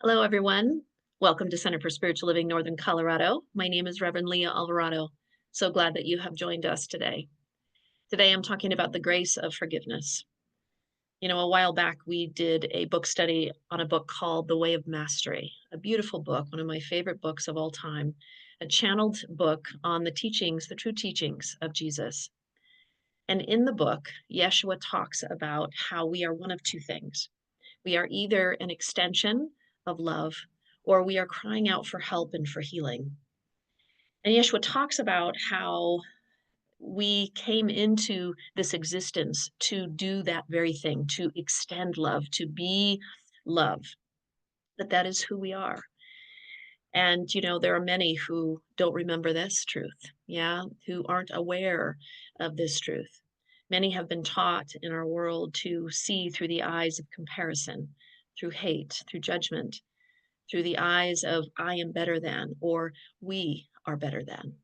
Hello, everyone. Welcome to Center for Spiritual Living, Northern Colorado. My name is Reverend Lea Alvarado. So glad that you have joined us today. Today, I'm talking about the grace of forgiveness. A while back, we did a book study on a book called The Way of Mastery, a beautiful book, one of my favorite books of all time, a channeled book on the teachings, the true teachings of Jesus. And in the book, Yeshua talks about how we are one of two things. We are either an extension of love or we are crying out for help and for healing. And Yeshua talks about how we came into this existence to do that very thing, to extend love, to be love, that is who we are. And, there are many who don't remember this truth, yeah, who aren't aware of this truth. Many have been taught in our world to see through the eyes of comparison, through hate, through judgment, through the eyes of I am better than, or we are better than.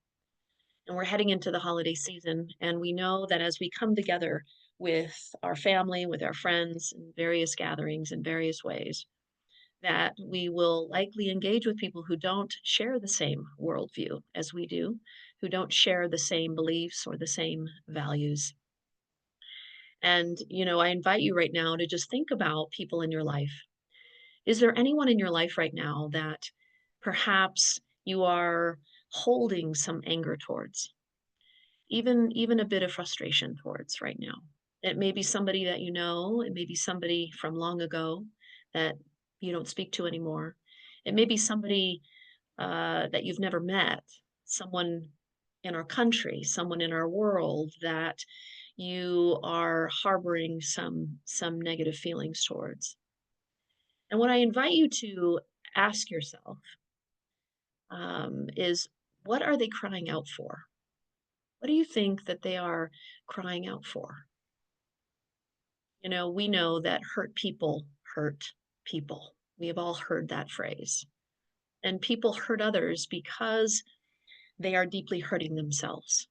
And we're heading into the holiday season, and we know that as we come together with our family, with our friends, in various gatherings in various ways, that we will likely engage with people who don't share the same worldview as we do, who don't share the same beliefs or the same values. And, I invite you right now to just think about people in your life. Is there anyone in your life right now that perhaps you are holding some anger towards, even a bit of frustration towards right now? It may be somebody that you know, it may be somebody from long ago that you don't speak to anymore. It may be somebody that you've never met, someone in our country, someone in our world that you are harboring some negative feelings towards. And what I invite you to ask yourself is, what are they crying out for? What do you think that they are crying out for? We know that hurt people hurt people. We have all heard that phrase. And people hurt others because they are deeply hurting themselves.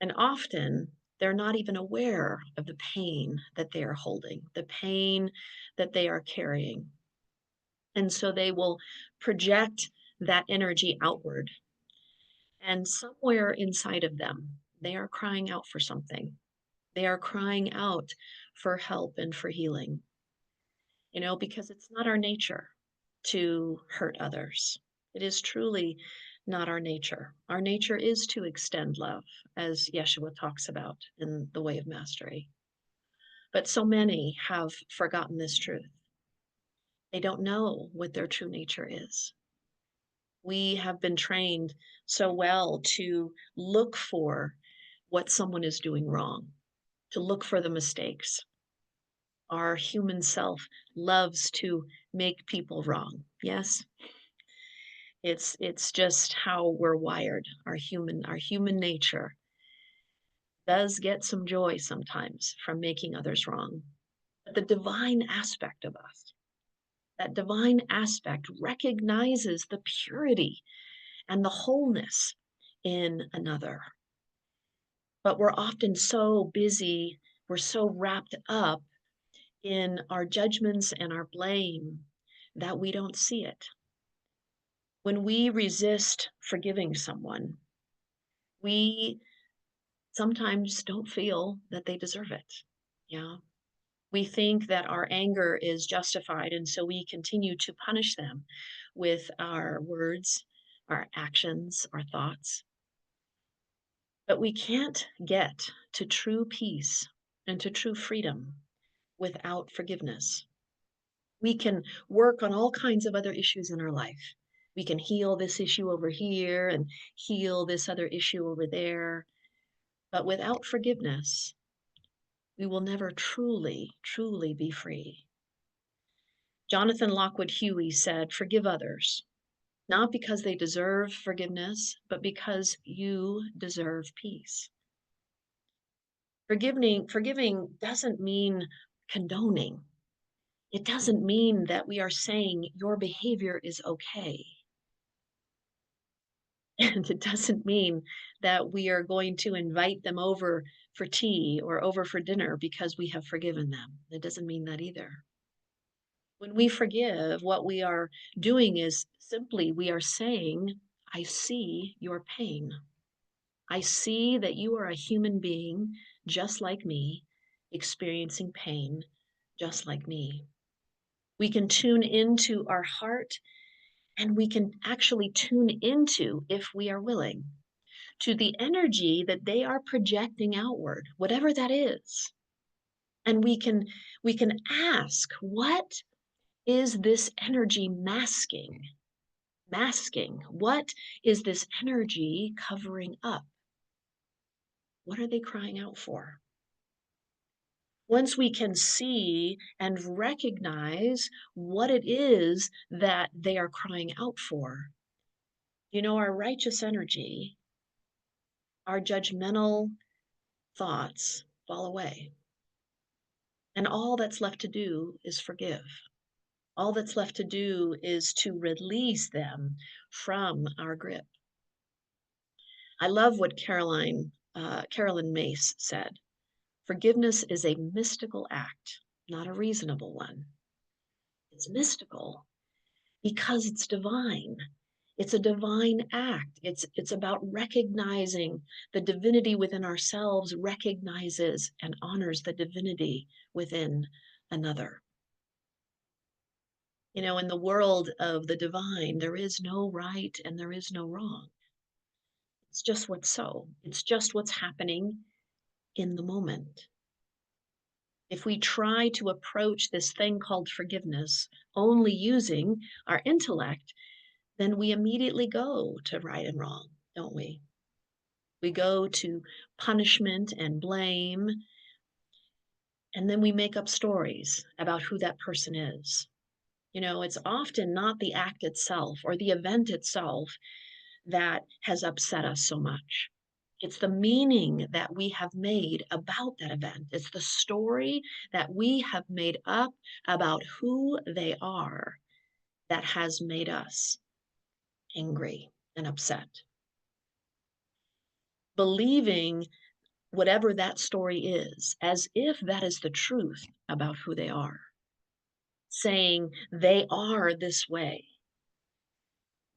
And often they're not even aware of the pain that they are holding, the pain that they are carrying. And so they will project that energy outward. And somewhere inside of them, they are crying out for something. They are crying out for help and for healing, because it's not our nature to hurt others. It is truly not our nature. Our nature is to extend love, as Yeshua talks about in the Way of Mastery. But so many have forgotten this truth. They don't know what their true nature is. We have been trained so well to look for what someone is doing wrong, to look for the mistakes. Our human self loves to make people wrong. Yes, it's just how we're wired. Our human nature does get some joy sometimes from making others wrong. But the divine aspect of us, that divine aspect recognizes the purity and the wholeness in another. But we're often so busy, we're so wrapped up in our judgments and our blame that we don't see it. When we resist forgiving someone, we sometimes don't feel that they deserve it. Yeah. We think that our anger is justified, and so we continue to punish them with our words, our actions, our thoughts. But we can't get to true peace and to true freedom without forgiveness. We can work on all kinds of other issues in our life. We can heal this issue over here and heal this other issue over there. But without forgiveness, we will never truly, truly be free. Jonathan Lockwood Huey said, "Forgive others, not because they deserve forgiveness, but because you deserve peace." Forgiving doesn't mean condoning. It doesn't mean that we are saying your behavior is okay. And it doesn't mean that we are going to invite them over for tea or over for dinner because we have forgiven them. It doesn't mean that either. When we forgive, what we are doing is simply we are saying, I see your pain. I see that you are a human being just like me, experiencing pain just like me. We can tune into our heart and we can actually tune into, if we are willing, to the energy that they are projecting outward, whatever that is. And we can ask, what is this energy masking? Masking. What is this energy covering up? What are they crying out for? Once we can see and recognize what it is that they are crying out for, our righteous energy, our judgmental thoughts fall away. And all that's left to do is forgive. All that's left to do is to release them from our grip. I love what Carolyn Mace said. Forgiveness is a mystical act, not a reasonable one. It's mystical because it's divine. It's a divine act. It's about recognizing the divinity within ourselves, recognizes and honors the divinity within another. In the world of the divine, there is no right and there is no wrong. It's just what's so. It's just what's happening in the moment. If we try to approach this thing called forgiveness only using our intellect, then we immediately go to right and wrong, don't we? We go to punishment and blame, and then we make up stories about who that person is. It's often not the act itself or the event itself that has upset us so much. It's the meaning that we have made about that event. It's the story that we have made up about who they are that has made us angry and upset. Believing whatever that story is, as if that is the truth about who they are. Saying they are this way,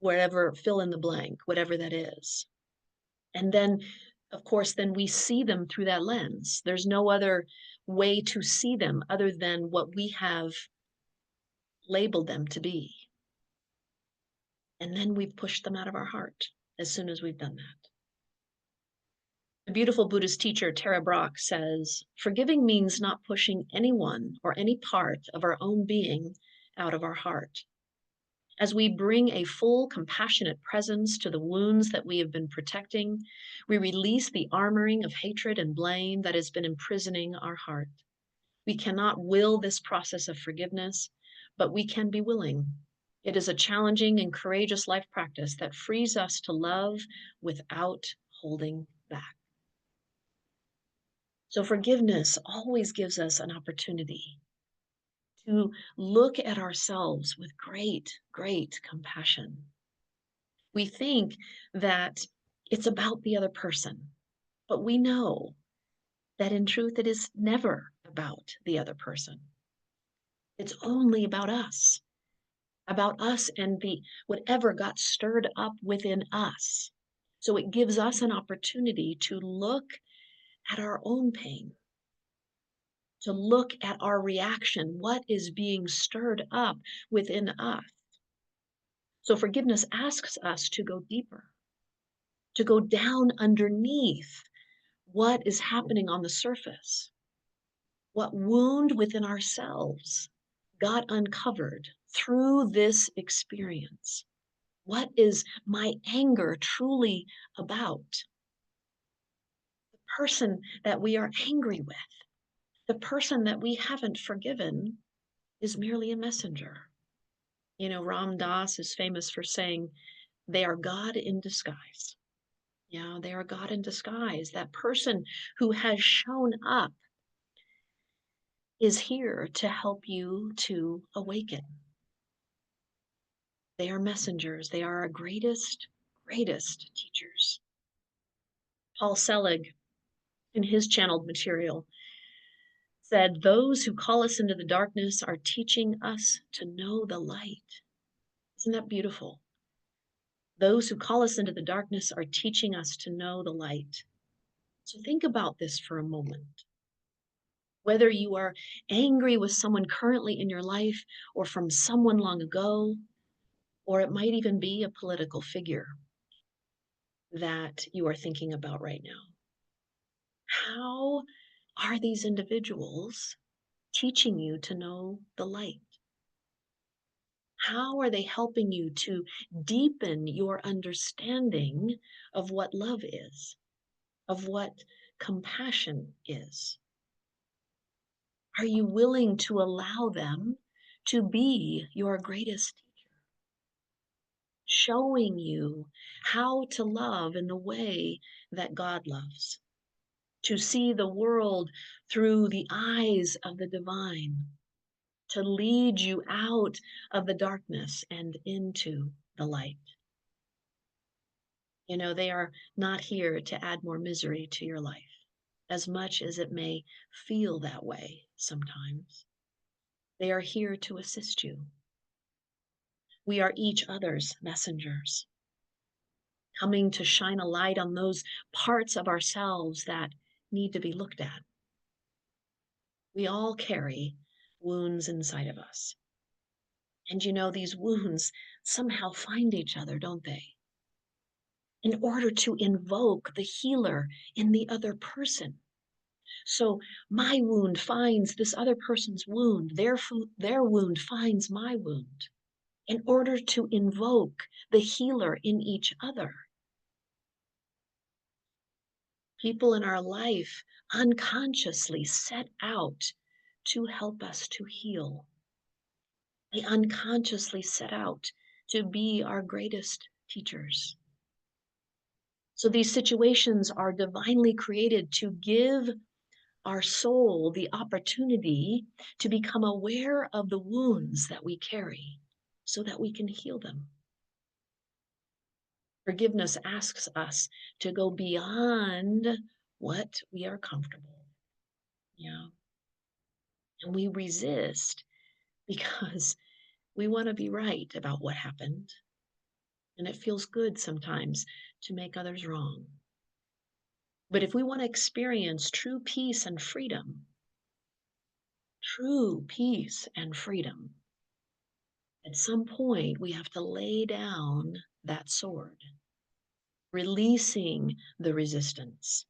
wherever, fill in the blank, whatever that is. And then, of course, then we see them through that lens. There's no other way to see them other than what we have labeled them to be. And then we've pushed them out of our heart as soon as we've done that. The beautiful Buddhist teacher Tara Brach says, forgiving means not pushing anyone or any part of our own being out of our heart. As we bring a full, compassionate presence to the wounds that we have been protecting, we release the armoring of hatred and blame that has been imprisoning our heart. We cannot will this process of forgiveness, but we can be willing. It is a challenging and courageous life practice that frees us to love without holding back. So forgiveness always gives us an opportunity to look at ourselves with great, great compassion. We think that it's about the other person, but we know that in truth, it is never about the other person. It's only about us and the whatever got stirred up within us. So it gives us an opportunity to look at our own pain, to look at our reaction, what is being stirred up within us. So forgiveness asks us to go deeper, to go down underneath what is happening on the surface, what wound within ourselves got uncovered through this experience. What is my anger truly about? The person that we are angry with, the person that we haven't forgiven, is merely a messenger. Ram Dass is famous for saying, they are God in disguise. They are God in disguise. That person who has shown up is here to help you to awaken. They are messengers. They are our greatest, greatest teachers. Paul Selig, in his channeled material, said, "Those who call us into the darkness are teaching us to know the light." Isn't that beautiful? Those who call us into the darkness are teaching us to know the light. So think about this for a moment. Whether you are angry with someone currently in your life or from someone long ago, or it might even be a political figure that you are thinking about right now. How are these individuals teaching you to know the light? How are they helping you to deepen your understanding of what love is, of what compassion is? Are you willing to allow them to be your greatest teacher, showing you how to love in the way that God loves, to see the world through the eyes of the divine, to lead you out of the darkness and into the light? You know, they are not here to add more misery to your life, as much as it may feel that way sometimes. They are here to assist you. We are each other's messengers, coming to shine a light on those parts of ourselves that need to be looked at. We all carry wounds inside of us. And you know, these wounds somehow find each other, don't they? In order to invoke the healer in the other person. So my wound finds this other person's wound, their wound finds my wound, in order to invoke the healer in each other. People in our life unconsciously set out to help us to heal. They unconsciously set out to be our greatest teachers. So these situations are divinely created to give our soul the opportunity to become aware of the wounds that we carry so that we can heal them. Forgiveness asks us to go beyond what we are comfortable. Yeah. And we resist because we want to be right about what happened. And it feels good sometimes to make others wrong. But if we want to experience true peace and freedom, true peace and freedom, at some point we have to lay down that sword, releasing the resistance,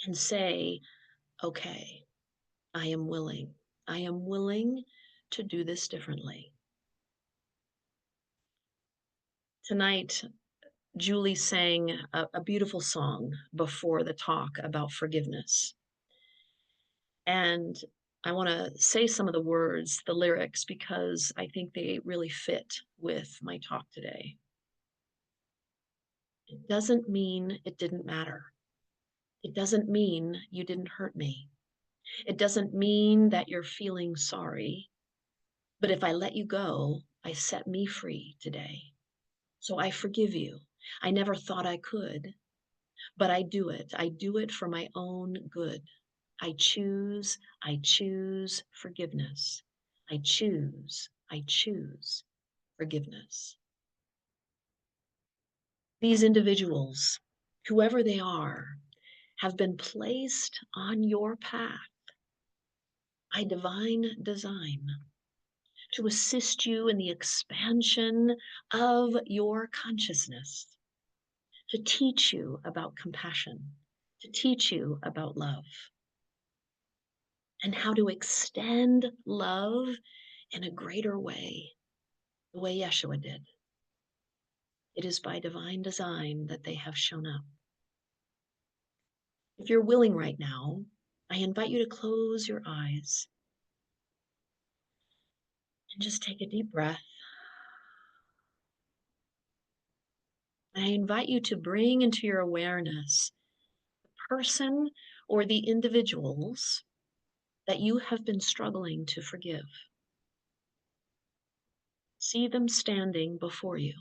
and say, okay, I am willing. I am willing to do this differently. Tonight, Julie sang a beautiful song before the talk about forgiveness. And I want to say some of the words, the lyrics, because I think they really fit with my talk today. It doesn't mean it didn't matter. It doesn't mean you didn't hurt me. It doesn't mean that you're feeling sorry. But if I let you go, I set me free today. So I forgive you. I never thought I could, but I do it. I do it for my own good. I choose forgiveness. I choose forgiveness. These individuals, whoever they are, have been placed on your path by divine design to assist you in the expansion of your consciousness, to teach you about compassion, to teach you about love, and how to extend love in a greater way, the way Yeshua did. It is by divine design that they have shown up. If you're willing right now, I invite you to close your eyes and just take a deep breath. And I invite you to bring into your awareness the person or the individuals that you have been struggling to forgive. See them standing before you.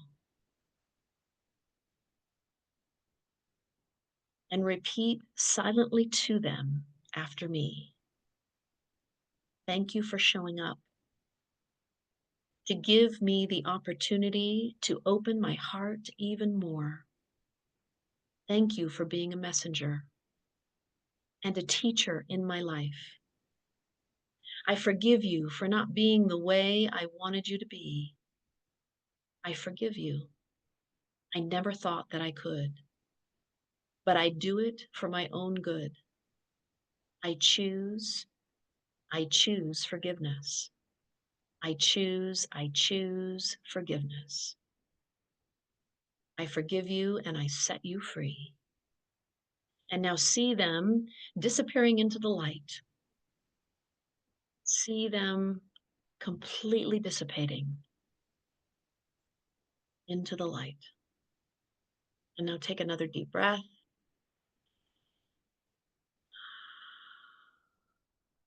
And repeat silently to them after me. Thank you for showing up to give me the opportunity to open my heart even more. Thank you for being a messenger and a teacher in my life. I forgive you for not being the way I wanted you to be. I forgive you. I never thought that I could, but I do it for my own good. I choose, I choose forgiveness. I choose forgiveness. I forgive you and I set you free. And now see them disappearing into the light. See them completely dissipating into the light. And now take another deep breath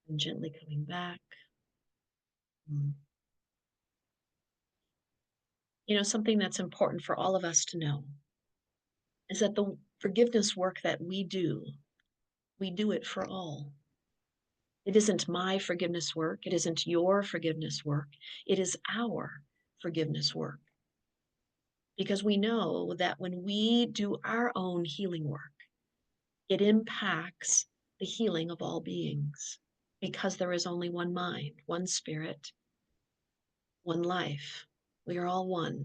and gently coming back. Mm. Something that's important for all of us to know is that the forgiveness work that we do it for all. It isn't my forgiveness work. It isn't your forgiveness work. It is our forgiveness work. Because we know that when we do our own healing work, it impacts the healing of all beings. Because there is only one mind, one spirit, one life. We are all one.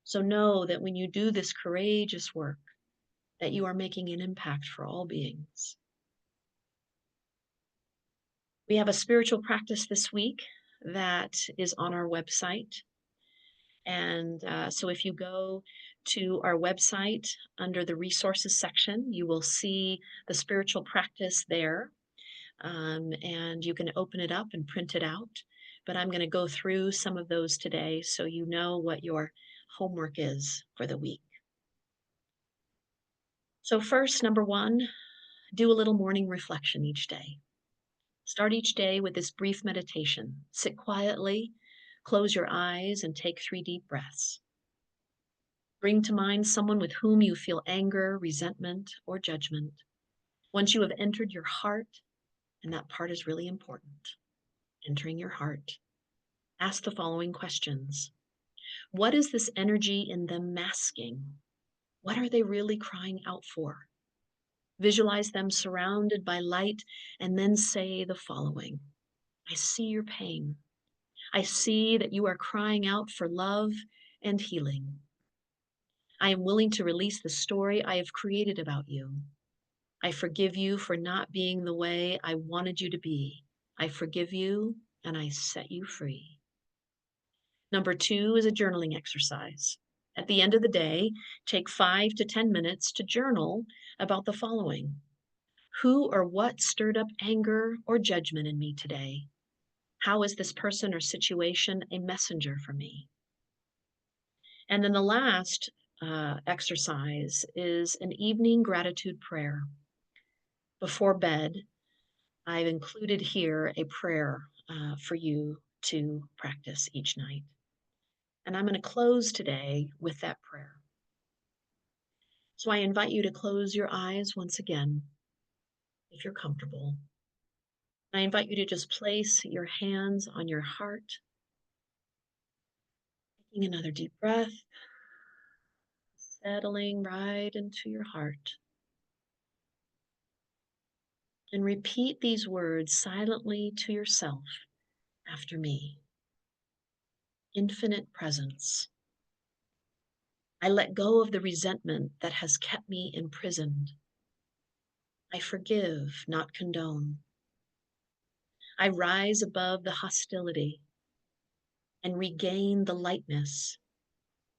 So know that when you do this courageous work, that you are making an impact for all beings. We have a spiritual practice this week that is on our website. And so if you go to our website under the resources section, you will see the spiritual practice there. And you can open it up and print it out. But I'm going to go through some of those today so you know what your homework is for the week. So, first, number one, do a little morning reflection each day. Start each day with this brief meditation. Sit quietly, close your eyes, and take 3 deep breaths. Bring to mind someone with whom you feel anger, resentment, or judgment. Once you have entered your heart, and that part is really important, entering your heart, ask the following questions. What is this energy in them masking? What are they really crying out for? Visualize them surrounded by light and then say the following. I see your pain. I see that you are crying out for love and healing. I am willing to release the story I have created about you. I forgive you for not being the way I wanted you to be. I forgive you and I set you free. Number 2 is a journaling exercise. At the end of the day, take 5 to 10 minutes to journal about the following. Who or what stirred up anger or judgment in me today? How is this person or situation a messenger for me? And then the last exercise is an evening gratitude prayer. Before bed, I've included here a prayer for you to practice each night. And I'm going to close today with that prayer. So I invite you to close your eyes once again, if you're comfortable. I invite you to just place your hands on your heart, taking another deep breath, settling right into your heart. And repeat these words silently to yourself after me. Infinite presence. I let go of the resentment that has kept me imprisoned. I forgive, not condone. I rise above the hostility and regain the lightness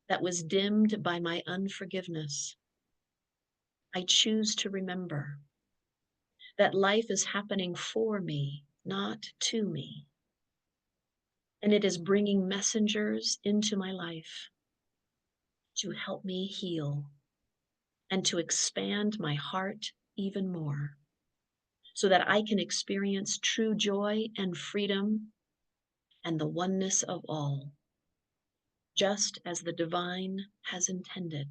that was dimmed by my unforgiveness. I choose to remember that life is happening for me, not to me. And it is bringing messengers into my life to help me heal and to expand my heart even more so that I can experience true joy and freedom and the oneness of all, just as the divine has intended.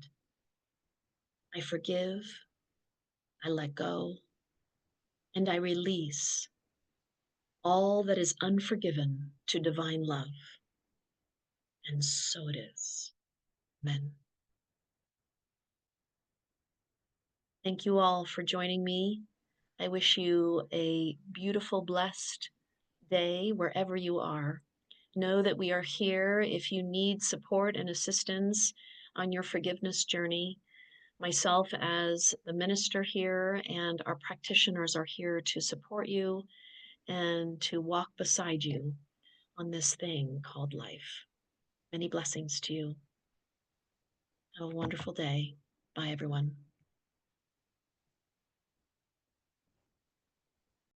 I forgive, I let go, and I release all that is unforgiven to divine love. And so it is. Amen. Thank you all for joining me. I wish you a beautiful, blessed day wherever you are. Know that we are here if you need support and assistance on your forgiveness journey. Myself, as the minister here, and our practitioners are here to support you and to walk beside you on this thing called life. Many blessings to you. Have a wonderful day. Bye, everyone.